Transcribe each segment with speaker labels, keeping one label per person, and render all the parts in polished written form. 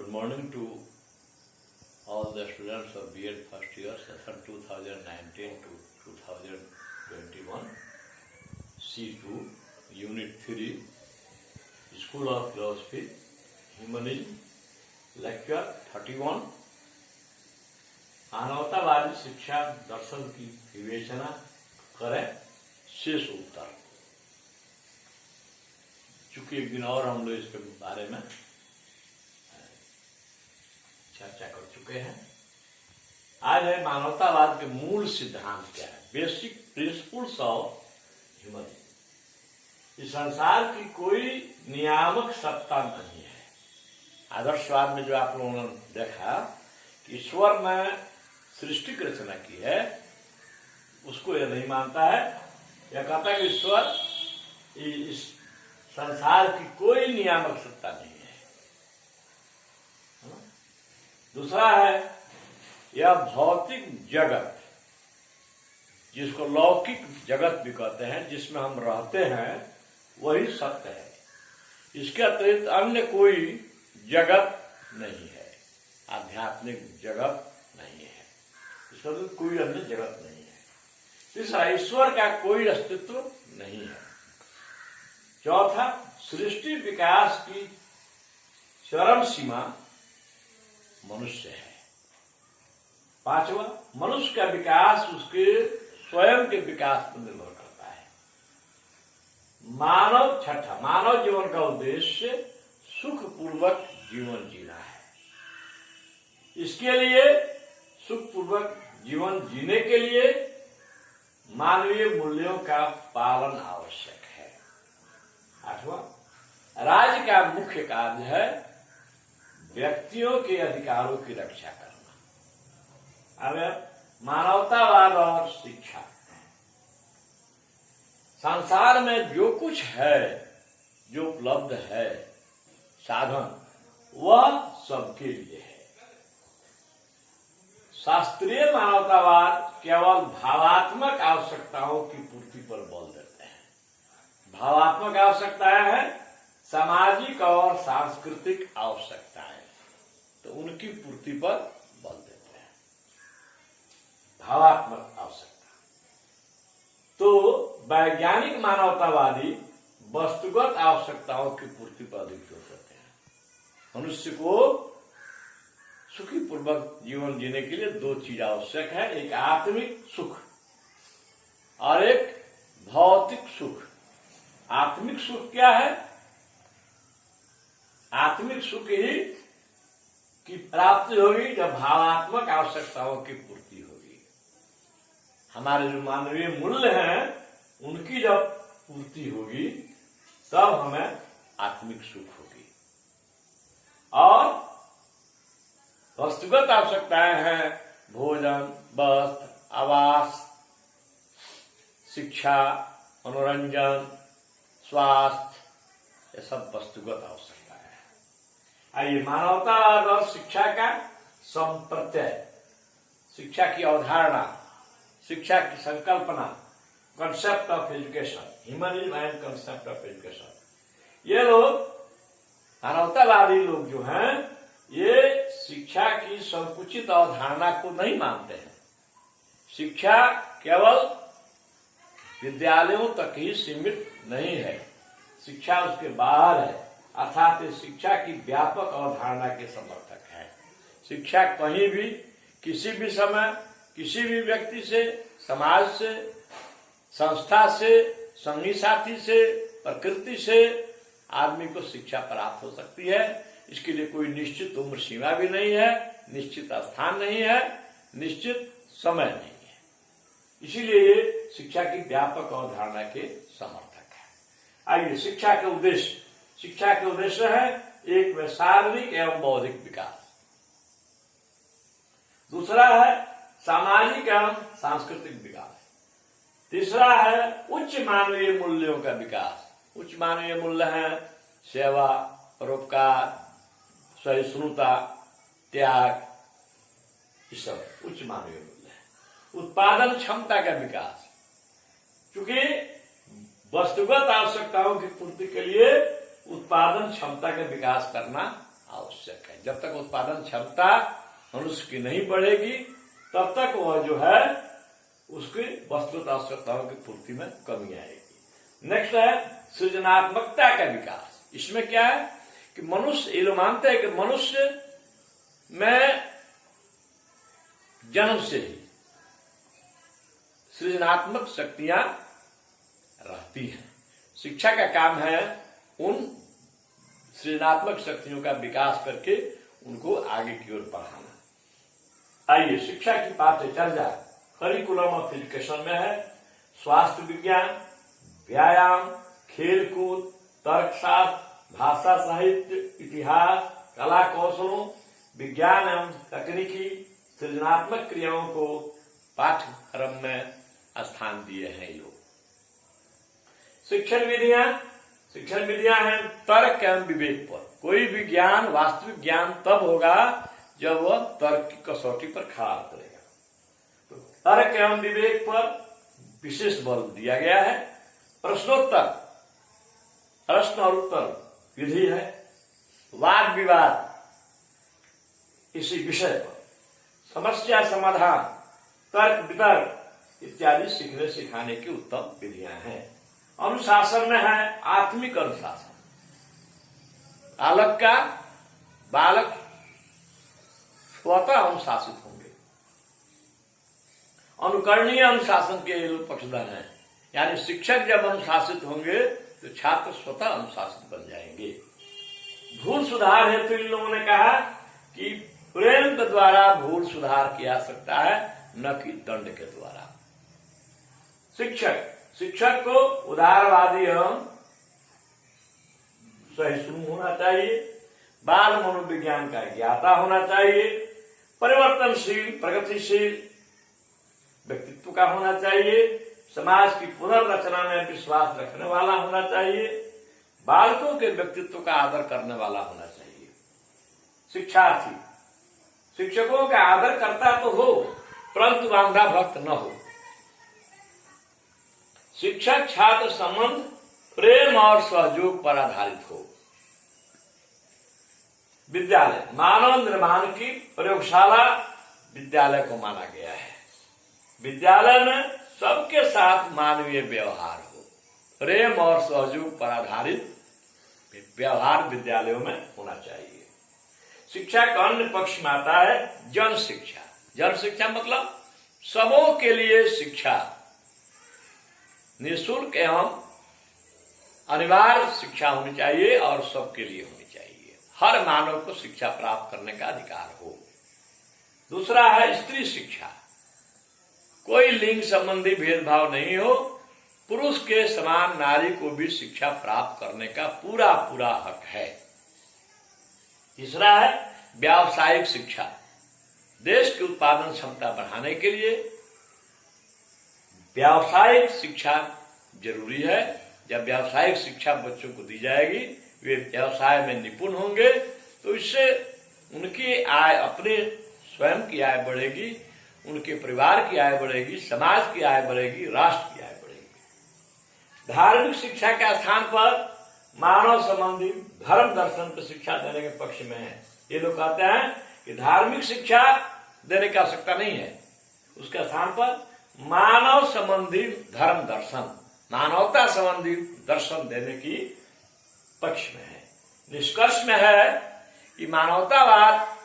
Speaker 1: Good morning to all the students of B.Ed first year session 2019 to 2021 C2 Unit 3 School of Philosophy Humanism Lecture 31 मानवतावादी शिक्षा दर्शन की विवेचना करें शेष उत्तर। चूंकि एक दिन और हम लोग इसके बारे में चर्चा कर चुके हैं। आज है मानवतावाद के मूल सिद्धांत क्या है, बेसिक प्रिंसिपल्स ऑफ ह्यूमनिज्म। इस संसार की कोई नियामक सत्ता नहीं है। आदर्शवाद में जो आप लोगों ने देखा कि ईश्वर ने सृष्टि की रचना की है, उसको यह नहीं मानता है। यह कहता है कि ईश्वर इस संसार की कोई नियामक सत्ता नहीं है। दूसरा है यह भौतिक जगत, जिसको लौकिक जगत भी कहते हैं, जिसमें हम रहते हैं, वही सत्य है। इसके अतिरिक्त अन्य कोई जगत नहीं है, आध्यात्मिक जगत नहीं है, इसका तो कोई अन्य जगत नहीं है। तीसरा, ईश्वर का कोई अस्तित्व नहीं है। चौथा, सृष्टि विकास की चरम सीमा मनुष्य है। पांचवा, मनुष्य का विकास उसके स्वयं के विकास पर निर्भर करता है। छठा, मानव जीवन का उद्देश्य सुखपूर्वक जीवन जीना है। इसके लिए सुखपूर्वक जीवन जीने के लिए मानवीय मूल्यों का पालन आवश्यक है। आठवां, राज्य का मुख्य कार्य है व्यक्तियों के अधिकारों की रक्षा करना। अब मानवतावाद और शिक्षा। संसार में जो कुछ है, जो उपलब्ध है साधन, वह सबके लिए है। शास्त्रीय मानवतावाद केवल भावात्मक आवश्यकताओं की पूर्ति पर बल देते हैं। भावात्मक आवश्यकताएं हैं सामाजिक और सांस्कृतिक आवश्यकताएं, तो उनकी पूर्ति पर बल देते हैं। भावात्मक आवश्यकता। तो वैज्ञानिक मानवतावादी वस्तुगत आवश्यकताओं की पूर्ति पर अधिक जोर देते हैं। मनुष्य को सुखी पूर्वक जीवन जीने के लिए दो चीज आवश्यक है, एक आत्मिक सुख और एक भौतिक सुख। आत्मिक सुख क्या है? आत्मिक सुख ही की प्राप्ति होगी जब भावात्मक आवश्यकताओं की पूर्ति होगी। हमारे जो मानवीय मूल्य हैं, उनकी जब पूर्ति होगी तब हमें आत्मिक सुख होगी। और वस्तुगत आवश्यकताएं हैं भोजन, वस्त्र, आवास, शिक्षा, मनोरंजन, स्वास्थ्य, ये सब वस्तुगत आवश्यकताएं हैं। आइए मानवतावाद और शिक्षा का संप्रत्यय, शिक्षा की अवधारणा, शिक्षा की संकल्पना, concept of education, humanism and concept of education. ये लोग मानवतावादी लोग जो हैं, ये शिक्षा की संकुचित अवधारणा को नहीं मानते हैं। शिक्षा केवल विद्यालयों तक ही सीमित नहीं है, शिक्षा उसके बाहर है, अर्थात शिक्षा की व्यापक अवधारणा के समर्थक है। शिक्षा कहीं भी, किसी भी समय, किसी भी व्यक्ति से, समाज से, संस्था से, संगी साथी से, प्रकृति से आदमी को शिक्षा प्राप्त हो सकती है। इसके लिए कोई निश्चित उम्र सीमा भी नहीं है, निश्चित स्थान नहीं है, निश्चित समय नहीं है। इसीलिए ये शिक्षा की व्यापक अवधारणा के समर्थक है। आइए शिक्षा के उद्देश्य। शिक्षा के उद्देश्य है एक में शारीरिक एवं बौद्धिक विकास, दूसरा है सामाजिक एवं सांस्कृतिक विकास, तीसरा है उच्च मानवीय मूल्यों का विकास। उच्च मानवीय मूल्य है सेवा, परोपकार, सहिष्णुता, त्याग, ये सब उच्च मानवीय मूल्य है। उत्पादन क्षमता का विकास, क्योंकि वस्तुगत आवश्यकताओं की पूर्ति के लिए उत्पादन क्षमता का विकास करना आवश्यक है। जब तक उत्पादन क्षमता मनुष्य की नहीं बढ़ेगी तब तक वह जो है उसकी वस्तुगत आवश्यकताओं की पूर्ति में कमी आएगी। नेक्स्ट है सृजनात्मकता का विकास। इसमें क्या है कि मनुष्य, ये लोग मानते हैं कि मनुष्य में जन्म से ही सृजनात्मक शक्तियां रहती हैं। शिक्षा का काम है उन सृजनात्मक शक्तियों का विकास करके उनको आगे की ओर बढ़ाना। आइए शिक्षा की पाठ्यचर्या करिकुलम ऑफ एजुकेशन में है स्वास्थ्य विज्ञान, व्यायाम, खेलकूद, तर्कशास्त्र, भाषा साहित्य, इतिहास, कला कौशलों, विज्ञान एवं तकनीकी सृजनात्मक क्रियाओं को पाठ्यक्रम में स्थान दिए हैं लोग। शिक्षण विधियां हैं तर्क एवं विवेक पर। कोई भी ज्ञान, वास्तविक ज्ञान तब होगा जब वह तर्क की कसौटी पर खड़ा उतरेगा। तो तर्क एवं विवेक पर विशेष बल दिया गया है। प्रश्नोत्तर, प्रश्न और उत्तर विधि है। वाद विवाद इसी विषय पर, समस्या समाधान, तर्क वितर्क इत्यादि सीखने सिखाने की उत्तम विधियां हैं। अनुशासन में है आत्मिक अनुशासन। बालक स्वतः अनुशासित होंगे। अनुकरणीय अनुशासन के ये लोग पक्षधर हैं, यानी शिक्षक जब अनुशासित होंगे तो छात्र स्वतः अनुशासित बन जाएंगे। भूल सुधार हेतु इन लोगों ने कहा कि प्रेम के द्वारा भूल सुधार किया सकता है, न कि दंड के द्वारा। शिक्षक को उदारवादी एवं सहिष्णु होना चाहिए। बाल मनोविज्ञान का ज्ञाता होना चाहिए। परिवर्तनशील, प्रगतिशील व्यक्तित्व का होना चाहिए। समाज की पुनर्रचना में विश्वास रखने वाला होना चाहिए। बालकों के व्यक्तित्व का आदर करने वाला होना चाहिए। शिक्षार्थी शिक्षकों का आदर करता तो हो, परंतु अंधा भक्त न हो। शिक्षक छात्र संबंध प्रेम और सहयोग पर आधारित हो। विद्यालय मानव निर्माण की प्रयोगशाला विद्यालय को माना गया है। विद्यालय में सबके साथ मानवीय व्यवहार हो। प्रेम और सहयोग पर आधारित व्यवहार विद्यालयों में होना चाहिए। शिक्षा का अन्य पक्ष में आता है जन शिक्षा। जन शिक्षा मतलब सबों के लिए शिक्षा, निःशुल्क एवं अनिवार्य शिक्षा होनी चाहिए और सबके लिए होनी चाहिए। हर मानव को शिक्षा प्राप्त करने का अधिकार हो। दूसरा है स्त्री शिक्षा। कोई लिंग संबंधी भेदभाव नहीं हो। पुरुष के समान नारी को भी शिक्षा प्राप्त करने का पूरा पूरा हक है। तीसरा है व्यावसायिक शिक्षा। देश की उत्पादन क्षमता बढ़ाने के लिए व्यावसायिक शिक्षा जरूरी है। जब व्यावसायिक शिक्षा बच्चों को दी जाएगी, वे व्यवसाय में निपुण होंगे, तो इससे उनकी आय, अपने स्वयं की आय बढ़ेगी, उनके परिवार की आय बढ़ेगी, समाज की आय बढ़ेगी, राष्ट्र की आय बढ़ेगी। धार्मिक शिक्षा के स्थान पर मानव संबंधी धर्म दर्शन की शिक्षा देने के पक्ष में है। ये लोग कहते हैं कि धार्मिक शिक्षा देने की आवश्यकता नहीं है, उसके स्थान पर मानव संबंधी धर्म दर्शन, मानवता संबंधी दर्शन देने की पक्ष में है। निष्कर्ष में है कि मानवतावाद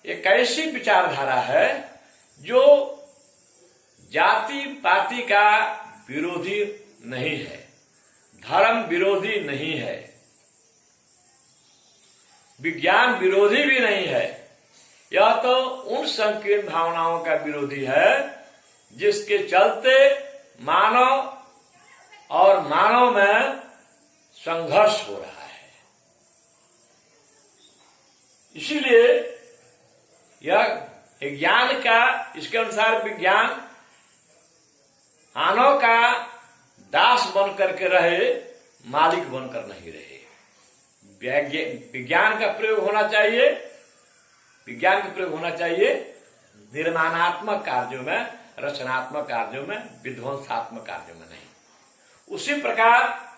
Speaker 1: एक ऐसी विचारधारा है जो जाति पाति का विरोधी नहीं है, धर्म विरोधी नहीं है, विज्ञान विरोधी भी नहीं है। यह तो उन संकीर्ण भावनाओं का विरोधी है जिसके चलते मानव और मानव में संघर्ष हो रहा है। इसीलिए यह विज्ञान का, इसके अनुसार विज्ञान मानव का दास बन करके रहे, मालिक बनकर नहीं रहे। विज्ञान का प्रयोग होना चाहिए, विज्ञान का प्रयोग होना चाहिए निर्माणात्मक कार्यों में, रचनात्मक कार्यों में, विध्वंसात्मक कार्यों में नहीं। उसी प्रकार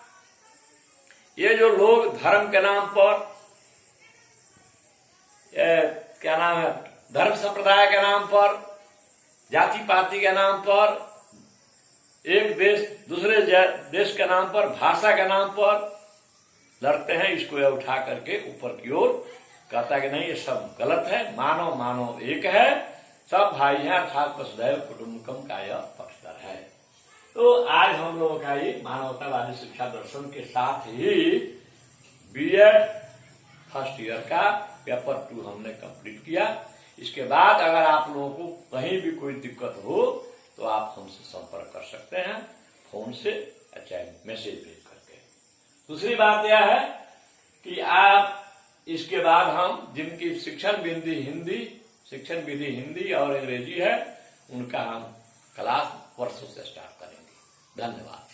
Speaker 1: ये जो लोग धर्म के नाम पर क्या नाम है, धर्म संप्रदाय के नाम पर, जाति पाति के नाम पर, एक देश दूसरे देश के नाम पर, भाषा के नाम पर लड़ते हैं। इसको यह उठा करके ऊपर की ओर कहता है कि नहीं, ये सब गलत है, मानव मानव एक है, सब भाई हैं, अर्थात वसुधैव कुटुंबकम का यह पक्षधर है। तो आज हम लोगों का ये मानवतावादी शिक्षा दर्शन के साथ ही बीएड फर्स्ट ईयर का पेपर 2 हमने कंप्लीट किया। इसके बाद अगर आप लोगों को कहीं भी कोई दिक्कत हो तो आप हमसे संपर्क कर सकते हैं, फोन से या चाहे मैसेज भेज करके। दूसरी बात यह है कि आप इसके बाद हम जिनकी शिक्षण विधि हिंदी और अंग्रेजी है, उनका हम क्लास परसों से स्टार्ट करेंगे। धन्यवाद।